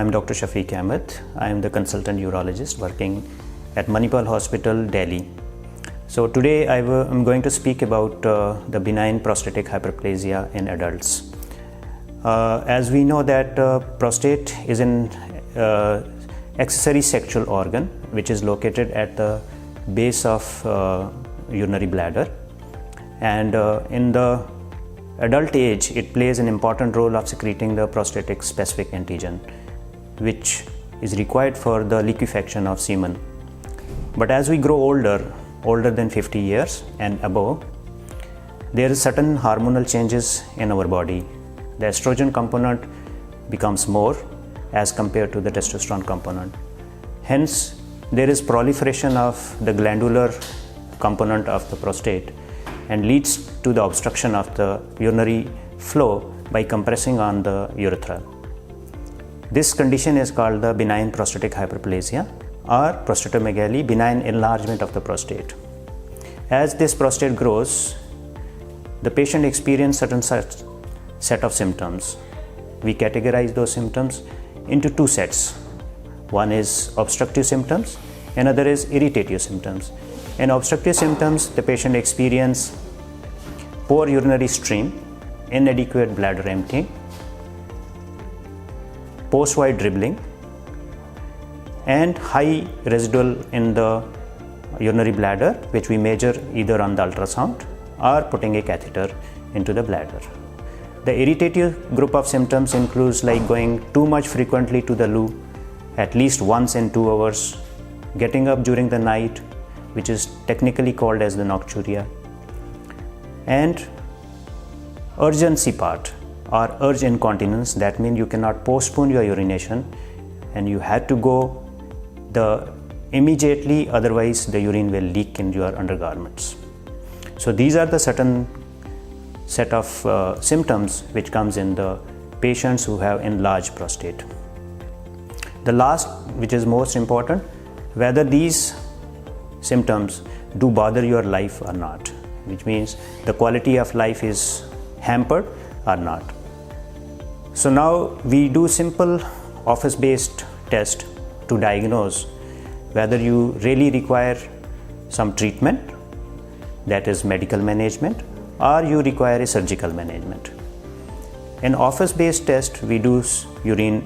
I'm Dr. Shafiq Ahmed. I am the consultant urologist working at Manipal Hospitals Delhi. So today I'm going to speak about the benign prostatic hyperplasia in adults. As we know that prostate is an accessory sexual organ which is located at the base of urinary bladder, and in the adult age it plays an important role of secreting the prostatic specific antigen, which is required for the liquefaction of semen. But as we grow older than 50 years and above, there is certain hormonal changes in our body. The estrogen component becomes more as compared to the testosterone component. Hence, there is proliferation of the glandular component of the prostate and leads to the obstruction of the urinary flow by compressing on the urethra. This condition is called the benign prostatic hyperplasia or prostatomegaly, benign enlargement of the prostate. As this prostate grows, the patient experiences certain set of symptoms. We categorize those symptoms into two sets. One is obstructive symptoms, another is irritative symptoms. In obstructive symptoms, the patient experiences poor urinary stream, inadequate bladder emptying, post-void dribbling, and high residual in the urinary bladder, which we measure either on the ultrasound or putting a catheter into the bladder. The irritative group of symptoms includes like going too much frequently to the loo, at least once in 2 hours, getting up during the night, which is technically called as the nocturia, and urgency part or urge incontinence. That means you cannot postpone your urination and you have to go immediately, otherwise the urine will leak in your undergarments. So these are the certain set of symptoms which comes in the patients who have enlarged prostate. The last, which is most important, whether these symptoms do bother your life or not, which means the quality of life is hampered or not. So now we do simple office-based test to diagnose whether you really require some treatment, that is medical management, or you require a surgical management. In office-based test, we do urine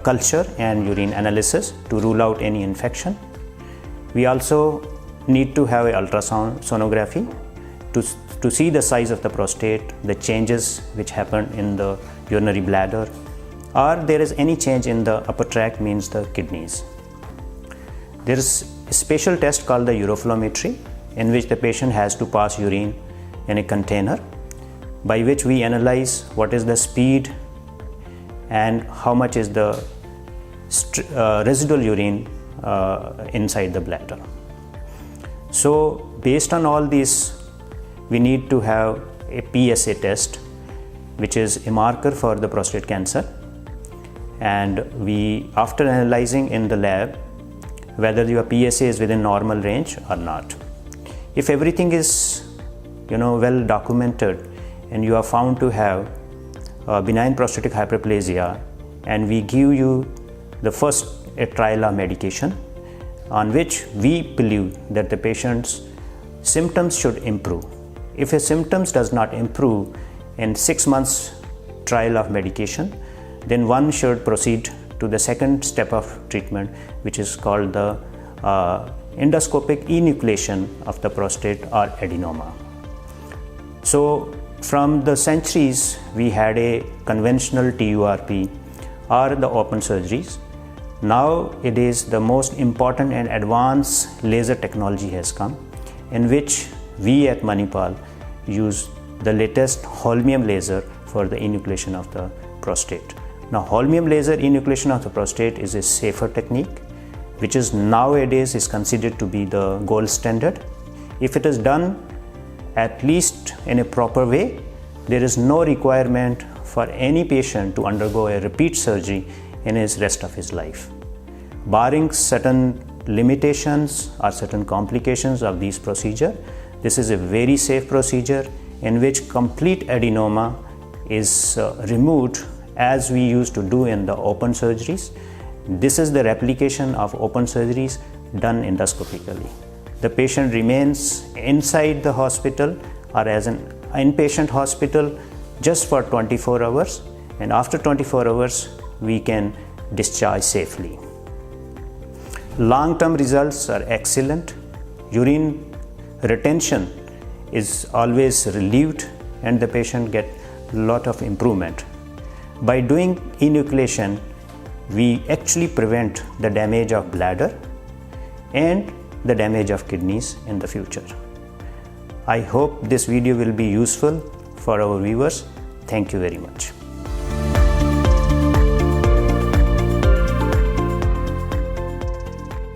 culture and urine analysis to rule out any infection. We also need to have an ultrasound sonography to see the size of the prostate, the changes which happen in the urinary bladder, or there is any change in the upper tract, means the kidneys. There is a special test called the uroflowmetry, in which the patient has to pass urine in a container, by which we analyze what is the speed and how much is the residual urine inside the bladder. So based on all these, we need to have a PSA test, which is a marker for the prostate cancer, and we, after analyzing in the lab whether your PSA is within normal range or not. If everything is well documented and you are found to have benign prostatic hyperplasia, and we give you the first trial of medication on which we believe that the patient's symptoms should improve. If his symptoms does not improve in 6 months trial of medication, then one should proceed to the second step of treatment, which is called the endoscopic enucleation of the prostate or adenoma. So from the centuries, we had a conventional TURP or the open surgeries. Now it is the most important and advanced laser technology has come, in which we at Manipal use the latest holmium laser for the enucleation of the prostate. Now holmium laser enucleation of the prostate is a safer technique, which is nowadays is considered to be the gold standard. If it is done at least in a proper way, there is no requirement for any patient to undergo a repeat surgery in his rest of his life. Barring certain limitations or certain complications of these procedure, this is a very safe procedure in which complete adenoma is removed as we used to do in the open surgeries. This is the replication of open surgeries done endoscopically. The patient remains inside the hospital or as an inpatient hospital just for 24 hours, and after 24 hours we can discharge safely. Long-term results are excellent. Urine retention is always relieved and the patient get a lot of improvement. By doing enucleation, we actually prevent the damage of bladder and the damage of kidneys in the future. I hope this video will be useful for our viewers. Thank you very much.